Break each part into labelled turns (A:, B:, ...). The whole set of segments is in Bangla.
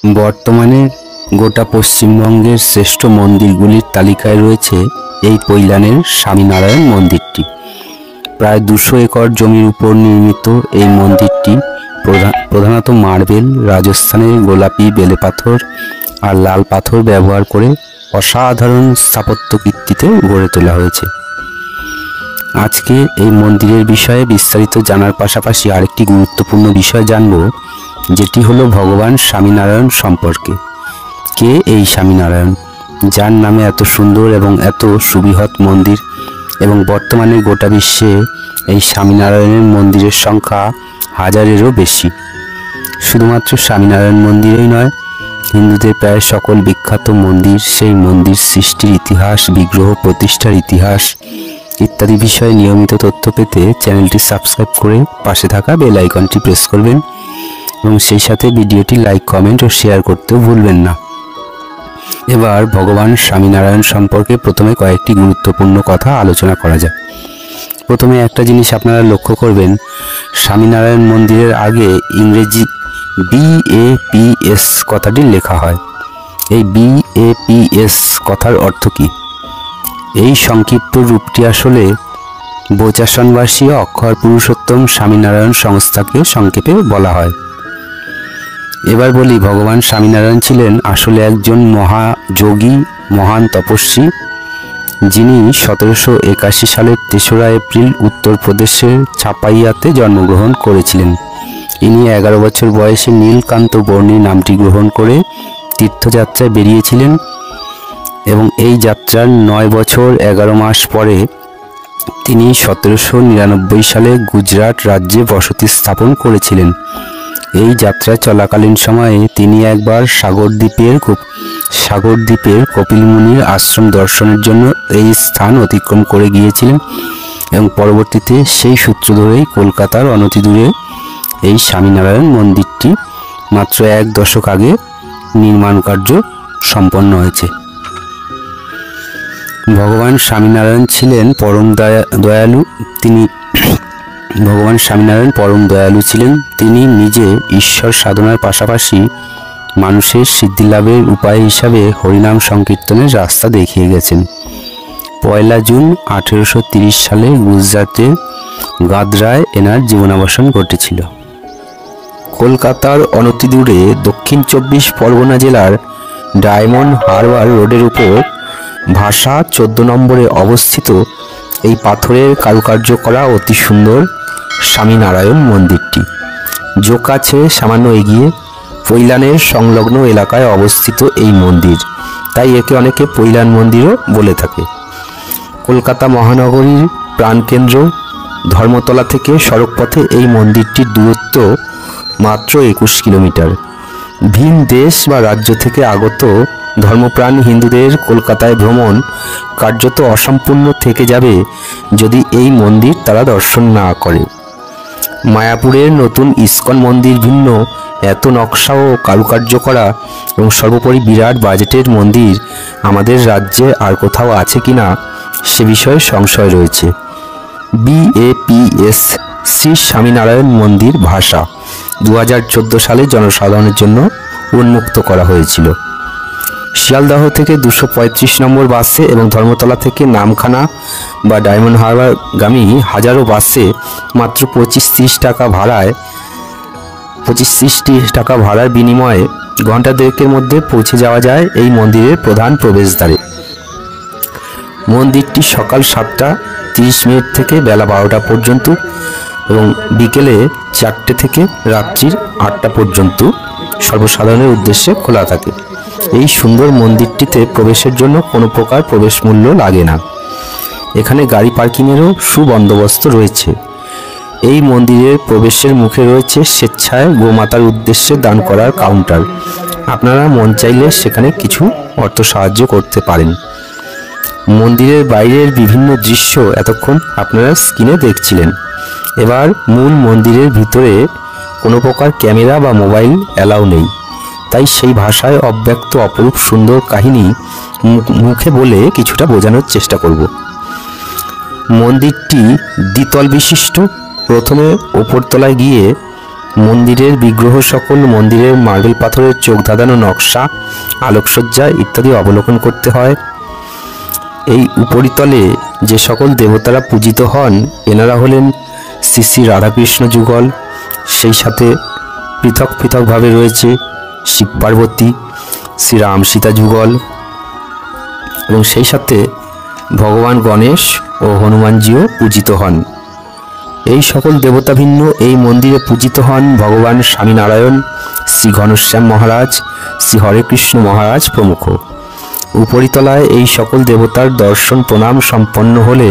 A: বর্তমানে গোটা পশ্চিমবঙ্গের শ্রেষ্ঠ মন্দিরগুলির তালিকায় রয়েছে এই পৈলানের স্বামীনারায়ণ মন্দিরটি। প্রায় 200 একর জমির উপর নির্মিত এই মন্দিরটি প্রধানত মার্বেল, রাজস্থানের গোলাপি বেলে পাথর আর লাল পাথর ব্যবহার করে অসাধারণ স্থাপত্য কীর্তিতে গড়ে তোলা হয়েছে। আজকে এই মন্দিরের বিষয়ে বিস্তারিত জানার পাশাপাশি আরেকটি গুরুত্বপূর্ণ বিষয় জানব, যেটি হলো ভগবান স্বামীনারায়ণ সম্পর্কে। কে এই স্বামীনারায়ণ, যার নামে এত সুন্দর এবং এত সুবৃহৎ মন্দির, এবং বর্তমানে গোটা বিশ্বে এই স্বামীনারায়ণের মন্দিরের সংখ্যা 1000-এরও বেশি। শুধুমাত্র স্বামীনারায়ণ মন্দিরেই নয়, হিন্দুদের প্রায় সকল বিখ্যাত মন্দির, সেই মন্দির সৃষ্টির ইতিহাস, বিগ্রহ প্রতিষ্ঠার ইতিহাস ইত্যাদি বিষয়ে নিয়মিত তথ্য পেতে চ্যানেলটি সাবস্ক্রাইব করে পাশে থাকা বেল আইকনটি প্রেস করবেন এবং সেই সাথে ভিডিওটি লাইক, কমেন্ট ও শেয়ার করতেও ভুলবেন না। এবার ভগবান স্বামীনারায়ণ সম্পর্কে প্রথমে কয়েকটি গুরুত্বপূর্ণ কথা আলোচনা করা যাক। প্রথমে একটা জিনিস আপনারা লক্ষ্য করবেন, স্বামীনারায়ণ মন্দিরের আগে ইংরেজি BAPS কথাটি লেখা হয়। এই BAPS কথার অর্থ কী? এই সংক্ষিপ্ত রূপটি আসলে বোচাসনবাসী অক্ষর পুরুষোত্তম স্বামীনারায়ণ সংস্থাকে সংক্ষেপে বলা হয়। এবার বলি, ভগবান স্বামীনারায়ণ ছিলেন আসলে একজন মহাযোগী, মহান তপস্বী, যিনি 1781 সালের 3রা এপ্রিল উত্তরপ্রদেশের ছাপাইয়াতে জন্মগ্রহণ করেছিলেন। ইনি 11 বছর বয়সে নীলকান্ত বর্ণী নামটি গ্রহণ করে তীর্থযাত্রায় বেরিয়েছিলেন এবং এই যাত্রার 9 বছর 11 মাস পরে তিনি 1799 সালে গুজরাট রাজ্যে বসতি স্থাপন করেছিলেন। এই যাত্রা চলাকালীন সময়ে তিনি একবার সাগরদ্বীপের কপিল মুনির আশ্রম দর্শনের জন্য এই স্থান অতিক্রম করে গিয়েছিলেন এবং পরবর্তীতে সেই সূত্র ধরেই কলকাতার অনতিদূরে এই স্বামীনারায়ণ মন্দিরটি মাত্র 1 দশক আগে নির্মাণ কার্য সম্পন্ন হয়েছে। ভগবান স্বামীনারায়ণ ছিলেন পরম দয়ালু। ভগবান স্বামীনারায়ণ পরম দয়ালু ছিলেন। তিনি নিজে ঈশ্বর সাধনার পাশাপাশি মানুষের সিদ্ধিলাভের উপায় হিসাবে হরিনাম সংকীর্তনের রাস্তা দেখিয়ে গেছেন। 1 জুন 1830 সালে গুজরাটের গাদ্রায় এনার জীবনাবসান ঘটেছিল। কলকাতার অনতিদূরে দক্ষিণ 24 পরগনা জেলার ডায়মন্ড হারবার রোডের উপর ভাষা 14 নম্বরে অবস্থিত এই পাথরের কারুকার্য করা অতি সুন্দর স্বামীনারায়ণ মন্দিরটি জোকা ছেড়ে সামান্য এগিয়ে পৈলানের সংলগ্ন এলাকায় অবস্থিত এই মন্দির, তাই একে অনেকে পৈলান মন্দিরও বলে থাকে। কলকাতা মহানগরীর প্রাণকেন্দ্র ধর্মতলা থেকে সড়কপথে এই মন্দিরটির দূরত্ব মাত্র 21 কিলোমিটার। ভিন দেশ বা রাজ্য থেকে আগত ধর্মপ্রাণ হিন্দুদের কলকাতায় ভ্রমণ কার্যত অসম্পূর্ণ থেকে যাবে যদি এই মন্দির তারা দর্শন না করে। মায়াপুরের নতুন ইস্কন মন্দির ভিন্ন এত নকশা ও কারুকার্য করা এবং সর্বোপরি বিরাট বাজেটের মন্দির আমাদের রাজ্যে আর কোথাও আছে কিনা সে বিষয়ে সংশয় রয়েছে। BAPS শ্রী স্বামীনারায়ণ মন্দির ভাষা 2014 সালে জনসাধারণের জন্য উন্মুক্ত করা হয়েছিল। শিয়ালদহ থেকে 235 নম্বর বাসে এবং ধর্মতলা থেকে নামখানা বা ডায়মন্ড হারবার গামী হাজারো বাসে মাত্র 25-30 টাকা ভাড়ার বিনিময়ে ঘন্টা দেড়েকের মধ্যে পৌঁছে যাওয়া যায় এই মন্দিরের প্রধান প্রবেশদ্বারে। মন্দিরটি সকাল 7:30 থেকে বেলা 12টা পর্যন্ত এবং বিকেলে 4টে থেকে রাত্রির 8টা পর্যন্ত সর্বসাধারণের উদ্দেশ্যে খোলা থাকে। এই সুন্দর মন্দিরটিতে প্রবেশের জন্য কোনো প্রকার প্রবেশ মূল্য লাগে না। এখানে গাড়ি পার্কিংয়েরও সুবন্দোবস্ত রয়েছে। এই মন্দিরের প্রবেশের মুখে রয়েছে স্বেচ্ছায় গোমাতার উদ্দেশ্যে দান করার কাউন্টার। আপনারা মন চাইলে সেখানে কিছু অর্থ সাহায্য করতে পারেন। মন্দিরের বাইরের বিভিন্ন দৃশ্য এতক্ষণ আপনারা স্ক্রিনে দেখছিলেন। এবার মূল মন্দিরের ভিতরে কোনো প্রকার ক্যামেরা বা মোবাইল অ্যালাউ নেই, তাই সেই ভাষায় অব্যক্ত অপরূপ সুন্দর কাহিনী মুখে বলে কিছুটা বোঝানোর চেষ্টা করব। মন্দিরটি দ্বিতল বিশিষ্ট। প্রথমে ওপরতলায় গিয়ে মন্দিরের বিগ্রহ সকল, মন্দিরের মার্বেল পাথরের চোখ ধাঁধানো নকশা, আলোকসজ্জা ইত্যাদি অবলোকন করতে হয়। এই উপরিতলে যে সকল দেবতারা পূজিত হন এনারা হলেন শ্রী শ্রী রাধাকৃষ্ণ যুগল, সেই সাথে পৃথক পৃথকভাবে রয়েছে শিব পার্বতী, শ্রীরাম সীতা যুগল এবং সেই সাথে ভগবান গণেশ ও হনুমানজিও পূজিত হন। এই সকল দেবতা ভিন্ন এই মন্দিরে পূজিত হন ভগবান স্বামীনারায়ণ, শ্রী ঘনশ্যাম মহারাজ, শ্রী হরেকৃষ্ণ মহারাজ প্রমুখ। উপরিতলায় এই সকল দেবতার দর্শন প্রণাম সম্পন্ন হলে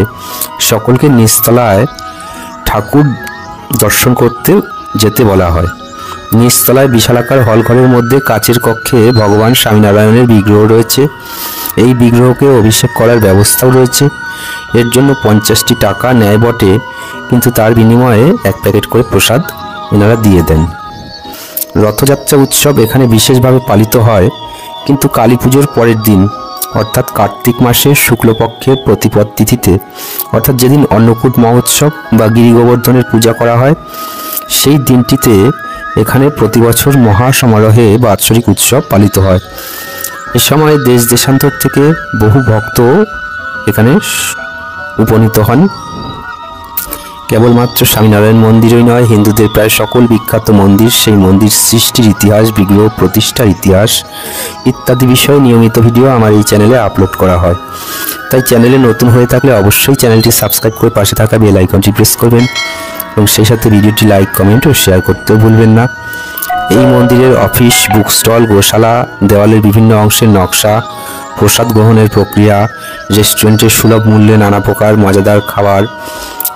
A: সকলকে নিচতলায় ঠাকুর দর্শন করতে যেতে বলা হয়। নিচতলায় বিশালাকার হলঘরের মধ্যে কাচের কক্ষে ভগবান স্বামীনারায়ণের বিগ্রহ রয়েছে। এই বিগ্রহকে অভিষেক করার ব্যবস্থাও রয়েছে। এর জন্য 50টি টাকা নেয় বটে, কিন্তু তার বিনিময়ে 1 প্যাকেট করে প্রসাদ এনারা দিয়ে দেন। রথযাত্রা উৎসব এখানে বিশেষভাবে পালিত হয়, কিন্তু কালী পুজোর পরের দিন অর্থাৎ কার্তিক মাসের শুক্লপক্ষের প্রতিপদ তিথিতে, অর্থাৎ যেদিন অন্নকূট মহোৎসব বা গিরি গোবর্ধনের পূজা করা হয়, সেই দিনটিতে এখানে প্রতি বছর মহা সমারোহে বাৎসরিক উৎসব পালিত হয়। এ সময় দেশ দেশান্তর থেকে বহু ভক্ত এখানে উপনীত হন। কেবলমাত্র স্বামীনারায়ণ মন্দিরই নয়, হিন্দুদের প্রায় সকল বিখ্যাত মন্দির, সেই মন্দির সৃষ্টির ইতিহাস, বিগ্রহ প্রতিষ্ঠার ইতিহাস ইত্যাদি বিষয়ে নিয়মিত ভিডিও আমার এই চ্যানেলে আপলোড করা হয়। তাই চ্যানেলে নতুন হয়ে থাকলে অবশ্যই চ্যানেলটি সাবস্ক্রাইব করে পাশে থাকা বেল আইকনটি প্রেস করবেন এবং সেই সাথে ভিডিওটি লাইক, কমেন্ট ও শেয়ার করতেও ভুলবেন না। এই মন্দিরের অফিস, বুক স্টল, গোশালা, দেওয়ালের বিভিন্ন অংশের নকশা, প্রসাদ গ্রহণের প্রক্রিয়া, রেস্টুরেন্টের সুলভ মূল্যে নানা প্রকার মজাদার খাবার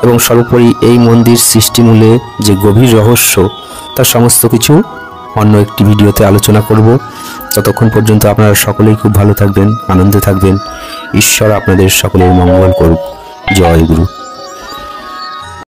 A: এবং সর্বোপরি এই মন্দির সৃষ্টিমূলে যে গভীর রহস্য, তার সমস্ত কিছু অন্য একটি ভিডিওতে আলোচনা করব। ততক্ষণ পর্যন্ত আপনারা সকলেই খুব ভালো থাকবেন, আনন্দে থাকবেন। ঈশ্বর আপনাদের সকলের মঙ্গল করুক। জয় গুরু।